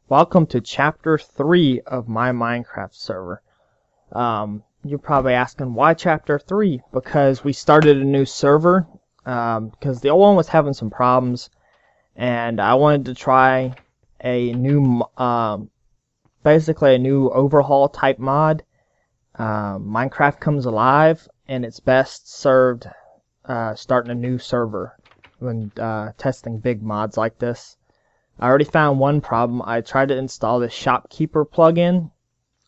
Welcome to Chapter 3 of my Minecraft server. You're probably asking, why Chapter 3? Because we started a new server, because the old one was having some problems, and I wanted to try a new, basically a new overhaul type mod. Minecraft comes alive, and it's best served starting a new server when testing big mods like this. I already found one problem. I tried to install the shopkeeper plugin,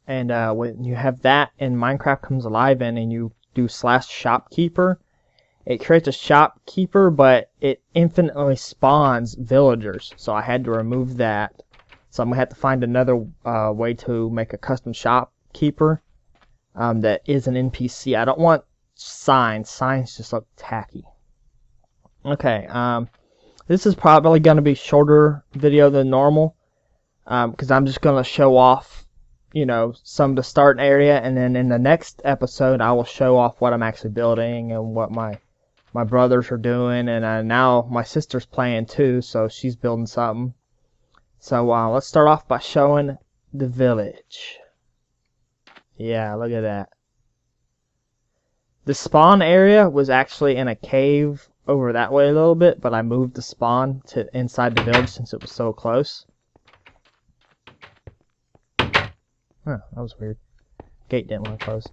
and when you have that and Minecraft comes alive and you do /shopkeeper, it creates a shopkeeper, but it infinitely spawns villagers. So I had to remove that. So I'm gonna have to find another way to make a custom shopkeeper that is an NPC. I don't want signs. Signs just look tacky. Okay. This is probably going to be a shorter video than normal, because I'm just going to show off, you know, some of the start area, and then in the next episode I will show off what I'm actually building and what my brothers are doing, and now my sister's playing too, so she's building something. So let's start off by showing the village. Yeah, look at that. The spawn area was actually in a cave over that way a little bit, but I moved the spawn to inside the village since it was so close. Huh, that was weird. Gate didn't want to close.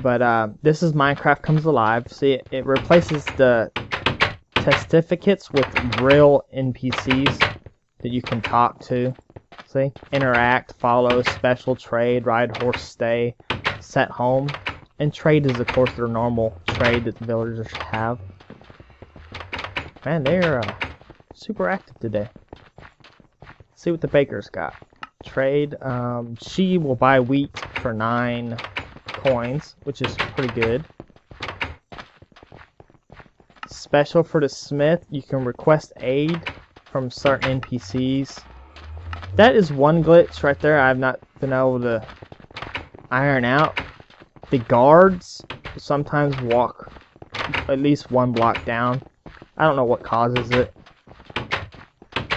But this is Minecraft Comes Alive. See, it replaces the testificates with real NPCs that you can talk to. See? Interact, follow, special, trade, ride, horse, stay, set home. And trade is, of course, their normal trade that the villagers have. Man, they're super active today. Let's see what the baker's got. Trade. She will buy wheat for 9 coins, which is pretty good. Special for the smith, you can request aid from certain NPCs. That is one glitch right there I've not been able to iron out. The guards sometimes walk at least 1 block down. I don't know what causes it,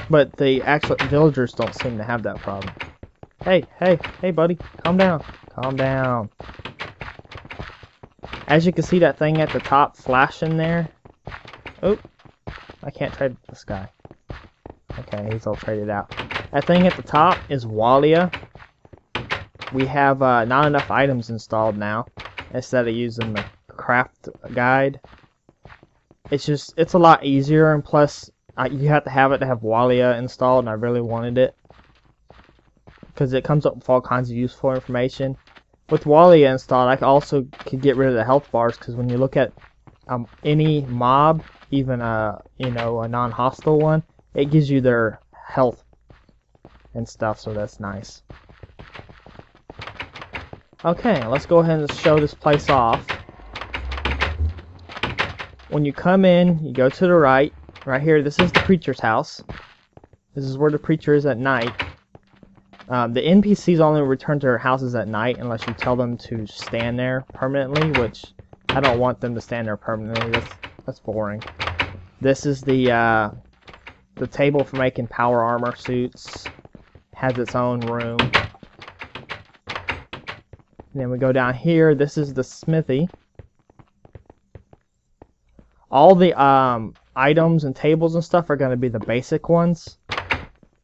but the actual villagers don't seem to have that problem. Hey, buddy, calm down. Calm down. As you can see, that thing at the top flashing there. Oh, I can't trade this guy. Okay, he's all traded out. That thing at the top is Walia. We have not enough items installed now, instead of using the craft guide. It's a lot easier, and plus you have to have it to have Walia installed, and I really wanted it because it comes up with all kinds of useful information. With Walia installed, I also could get rid of the health bars, because when you look at any mob, even you know, a non-hostile one, it gives you their health and stuff, so that's nice. Okay, let's go ahead and show this place off. When you come in, you go to the right here, this is the preacher's house. This is where the preacher is at night. The NPCs only return to their houses at night unless you tell them to stand there permanently, which I don't want them to stand there permanently. That's boring. This is the table for making power armor suits. Has its own room. And then we go down here. This is the smithy. All the items and tables and stuff are going to be the basic ones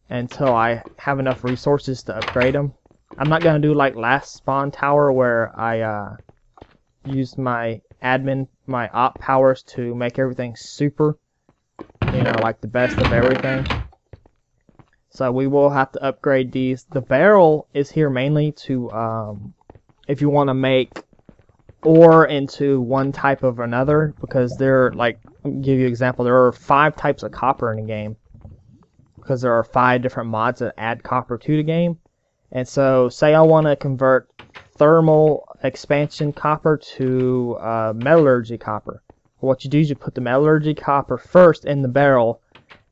until I have enough resources to upgrade them. I'm not going to do like last spawn tower where I used my op powers to make everything super, you know, like the best of everything. So we will have to upgrade these. The barrel is here mainly to if you want to make ore into one type of another, because they're like, I'll give you an example, there are 5 types of copper in the game, because there are 5 different mods that add copper to the game. And so say I want to convert ThermalExpansion copper to Metallurgy copper. What you do is you put the Metallurgy copper first in the barrel,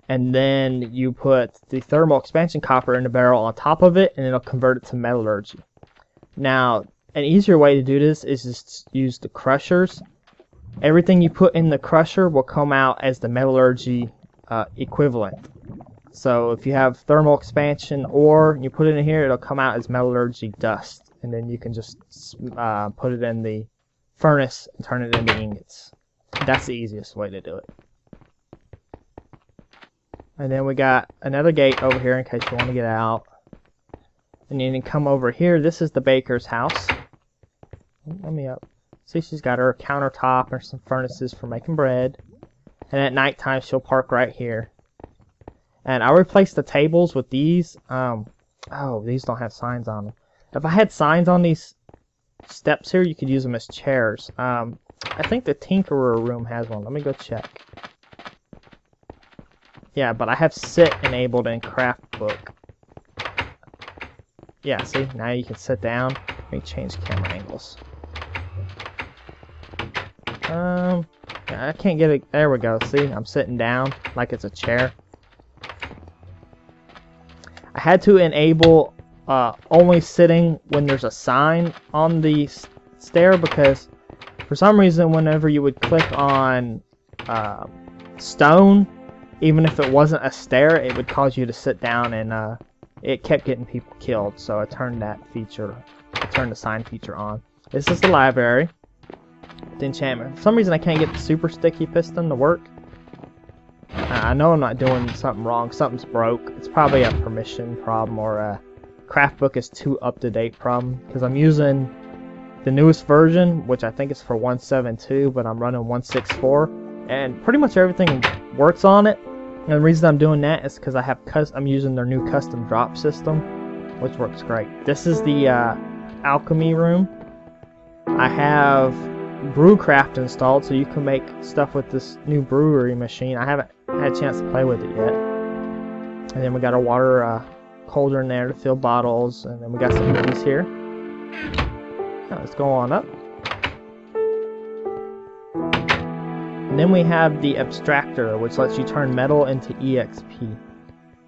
and then you put the ThermalExpansion copper in the barrel on top of it, and it'll convert it to Metallurgy. Now, an easier way to do this is just use the crushers. Everything you put in the crusher will come out as the Metallurgy equivalent. So if you have ThermalExpansion ore, you put it in here, it'll come out as Metallurgy dust, and then you can just put it in the furnace and turn it into ingots. That's the easiest way to do it. And then we got another gate over here in case you want to get out. And you can come over here. This is the baker's house. Let me up. See, she's got her countertop and some furnaces for making bread. And at nighttime, she'll park right here. And I replaced the tables with these. Oh, these don't have signs on them. If I had signs on these steps here, you could use them as chairs. I think the Tinkerer room has one. Let me go check. Yeah, but I have sit enabled in Craft Book. Yeah, see, now you can sit down. Let me change camera angles. I can't get it. There we go. See, I'm sitting down like it's a chair. I had to enable only sitting when there's a sign on the stair, because for some reason whenever you would click on stone, even if it wasn't a stair, it would cause you to sit down, and it kept getting people killed. So I turned that feature, I turned the sign feature on. This is the library, the enchantment. For some reason I can't get the super sticky piston to work. I know I'm not doing something wrong. Something's broke. It's probably a permission problem or a Craft Book is too up-to-date problem, because I'm using the newest version, which I think is for 1.7.2, but I'm running 1.6.4, and pretty much everything works on it. And the reason I'm doing that is because I'm using their new custom drop system, which works great. This is the alchemy room. I have Brewcraft installed, so you can make stuff with this new brewery machine. I haven't had a chance to play with it yet. And then we got a water cauldron there to fill bottles, and then we got some of these here. Now let's go on up. And then we have the abstractor, which lets you turn metal into EXP.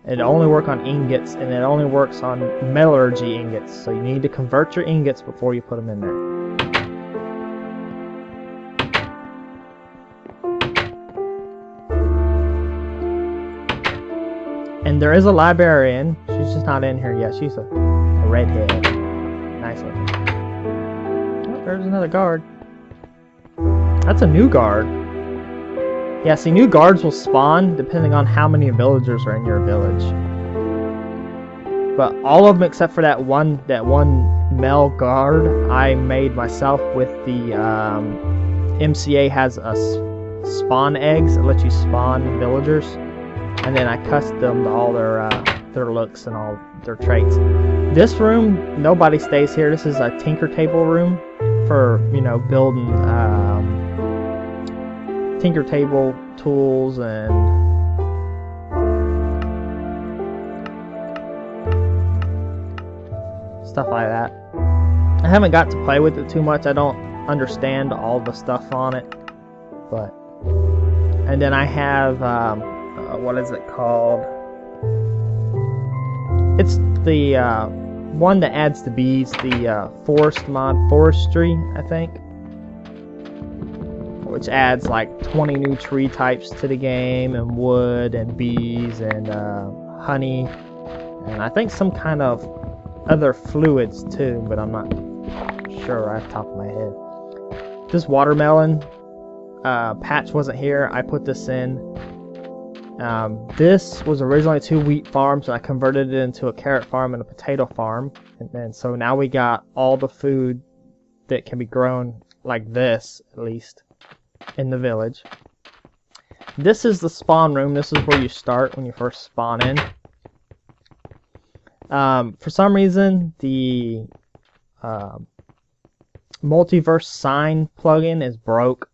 It only works on ingots, and it only works on metallurgy ingots. So you need to convert your ingots before you put them in there. And there is a librarian. She's just not in here yet. She's a redhead. Nice looking. Oh, there's another guard. That's a new guard. Yeah, see, new guards will spawn depending on how many villagers are in your village. But all of them except for that one male guard I made myself with the MCA has a spawn eggs that let you spawn villagers. And then I customed all their looks and all their traits. This room, nobody stays here. This is a tinker table room for, you know, building tinker table tools and stuff like that. I haven't got to play with it too much. I don't understand all the stuff on it, but and then I have what is it called? It's the one that adds the bees, the forestry, I think, which adds like 20 new tree types to the game, and wood, and bees, and honey, and I think some kind of other fluids too, but I'm not sure right off the top of my head. This watermelon patch wasn't here. I put this in. This was originally 2 wheat farms, and I converted it into a carrot farm and a potato farm, and so now we got all the food that can be grown like this, at least, in the village. This is the spawn room. This is where you start when you first spawn in. For some reason, the Multiverse Sign plugin is broke.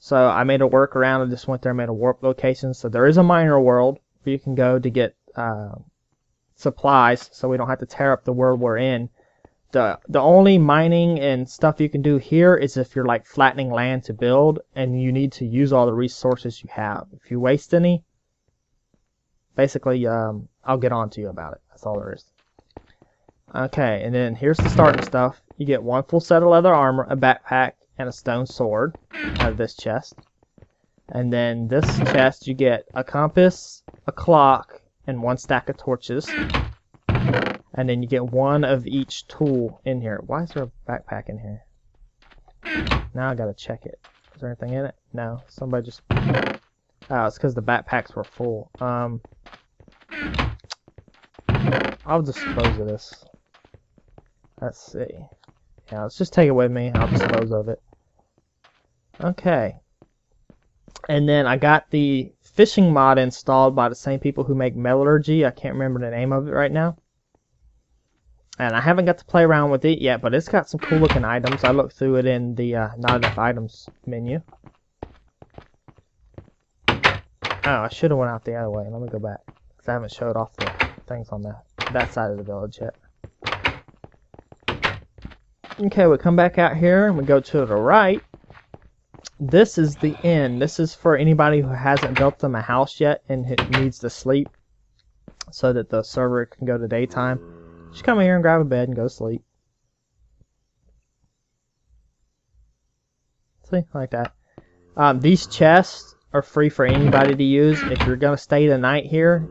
So I made a workaround. I just went there and made a warp location. So there is a miner world where you can go to get supplies, so we don't have to tear up the world we're in. The only mining and stuff you can do here is if you're like flattening land to build, and you need to use all the resources you have. If you waste any, basically I'll get on to you about it. That's all there is. Okay, and then here's the starting stuff. You get 1 full set of leather armor, a backpack, and a stone sword out of this chest. And then this chest you get a compass, a clock, and 1 stack of torches. And then you get 1 of each tool in here. Why is there a backpack in here? Now I gotta check it. Is there anything in it? No. Somebody just... Oh, it's because the backpacks were full. I'll dispose of this. Let's see. Yeah, let's just take it with me. I'll dispose of it. Okay. And then I got the fishing mod installed by the same people who make Metallurgy. I can't remember the name of it right now. And I haven't got to play around with it yet, but it's got some cool looking items. I looked through it in the NotEnoughItems menu. Oh, I should have went out the other way. Let me go back, because I haven't showed off the things on that side of the village yet. Okay, we come back out here and we go to the right. This is the inn. This is for anybody who hasn't built them a house yet and needs to sleep, so that the server can go to daytime. Just come here and grab a bed and go to sleep. See, like that. These chests are free for anybody to use. If you're gonna stay the night here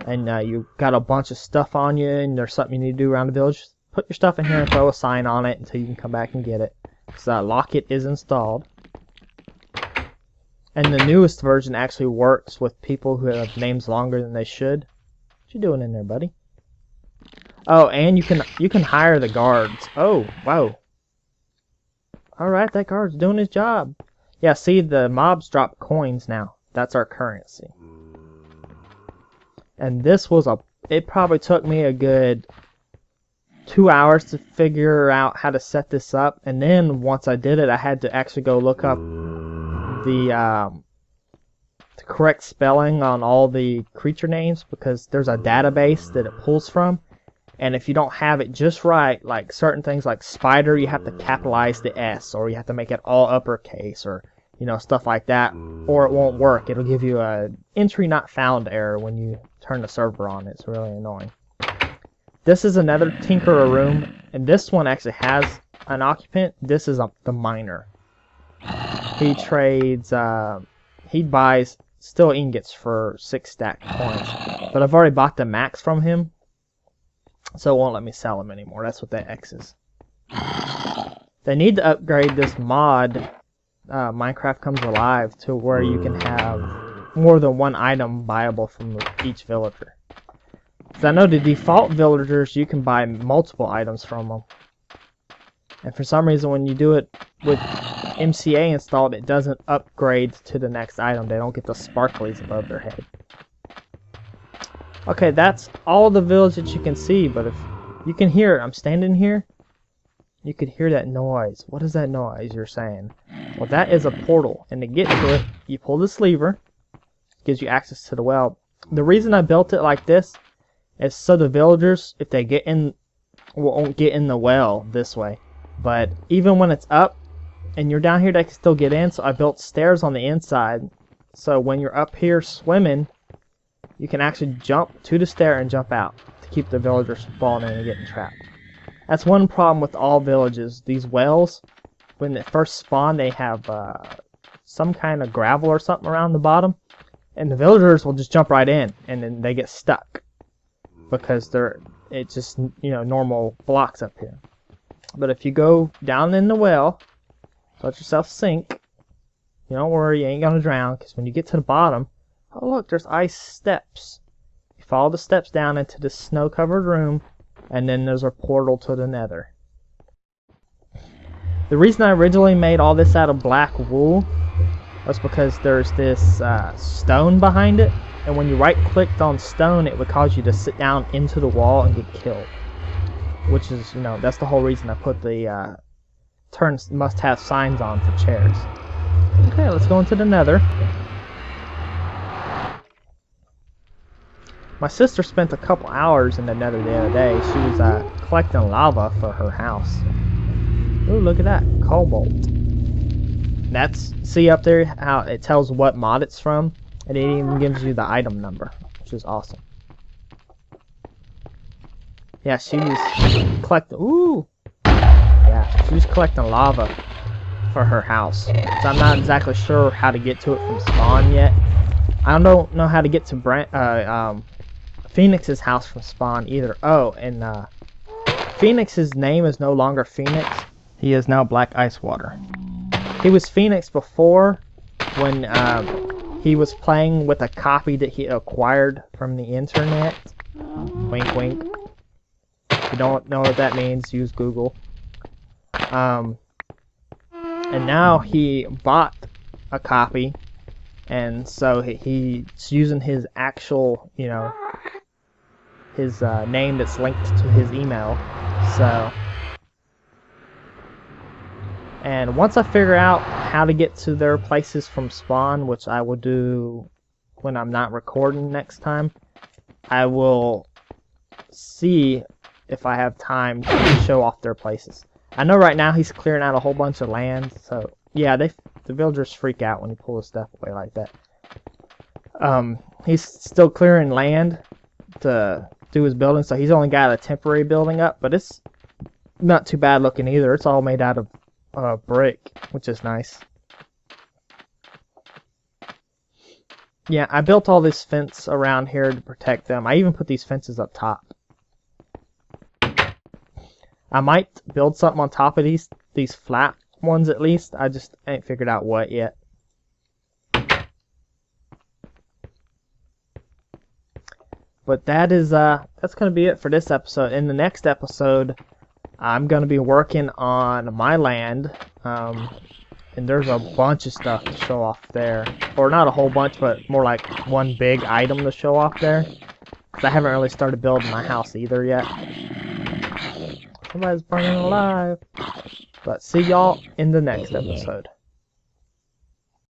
and you got a bunch of stuff on you and there's something you need to do around the village, put your stuff in here and throw a sign on it until you can come back and get it. So Locket is installed. And the newest version actually works with people who have names longer than they should. What you doing in there, buddy? Oh, and you can hire the guards. Oh, wow. Alright, that guard's doing his job. Yeah, see, the mobs drop coins now. That's our currency. And this was it probably took me a good 2 hours to figure out how to set this up. And then once I did it, I had to actually go look up the correct spelling on all the creature names, because there's a database that it pulls from. And if you don't have it just right, like certain things like spider, you have to capitalize the S, or you have to make it all uppercase, or stuff like that, or it won't work. It'll give you a entry not found error when you turn the server on. It's really annoying. This is another tinkerer room, and this one actually has an occupant. This is the miner. He trades, he buys still ingots for 6 stack coins, but I've already bought the max from him, so it won't let me sell them anymore. That's what that X is. They need to upgrade this mod, Minecraft Comes Alive, to where you can have more than 1 item buyable from each villager. Because I know the default villagers, you can buy multiple items from them. And for some reason, when you do it with MCA installed, it doesn't upgrade to the next item. They don't get the sparklies above their head. Okay, that's all the village that you can see, but if you can hear it, I'm standing here, you could hear that noise. What is that noise you're saying? Well, that is a portal, and to get to it, you pull this lever, gives you access to the well. The reason I built it like this is so the villagers, if they get in, won't get in the well this way. But even when it's up and you're down here, they can still get in, so I built stairs on the inside, so when you're up here swimming, you can actually jump to the stair and jump out to keep the villagers from falling in and getting trapped. That's one problem with all villages. These wells, when they first spawn, they have some kind of gravel or something around the bottom, and the villagers will just jump right in, and then they get stuck because it's just normal blocks up here. But if you go down in the well, let yourself sink, don't worry, you ain't gonna drown, because when you get to the bottom, oh look, there's ice steps. You follow the steps down into this snow-covered room, and then there's a portal to the nether. The reason I originally made all this out of black wool was because there's this stone behind it, and when you right-clicked on stone, it would cause you to sit down into the wall and get killed. Which is, that's the whole reason I put the turn must-have signs on for chairs. Okay, let's go into the nether. My sister spent a couple hours in the nether the other day. She was collecting lava for her house. Ooh, look at that. Cobalt. See up there how it tells what mod it's from, and it even gives you the item number, which is awesome. Yeah, she was collecting. Ooh! Yeah, she was collecting lava for her house. So I'm not exactly sure how to get to it from spawn yet. I don't know how to get to Phoenix's house from spawn either. Oh, and Phoenix's name is no longer Phoenix. He is now Black Icewater. He was Phoenix before when he was playing with a copy that he acquired from the internet. Wink, wink. If you don't know what that means, use Google. And now he bought a copy, and so he's using his actual, you know, his name that's linked to his email. So, and once I figure out how to get to their places from spawn, which I will do when I'm not recording next time, I will see if I have time to show off their places. I know right now he's clearing out a whole bunch of land, so yeah, the villagers freak out when you pull his stuff away like that. He's still clearing land to do his building, so he's only got a temporary building up, but it's not too bad looking either. It's all made out of brick, which is nice. Yeah, I built all this fence around here to protect them. I even put these fences up top. I might build something on top of these flat ones at least. I just ain't figured out what yet. But that is that's gonna be it for this episode. In the next episode, I'm gonna be working on my land, and there's a bunch of stuff to show off there, or not a whole bunch, but more like one big item to show off there. Cause I haven't really started building my house either yet. Somebody's burning alive. But see y'all in the next episode.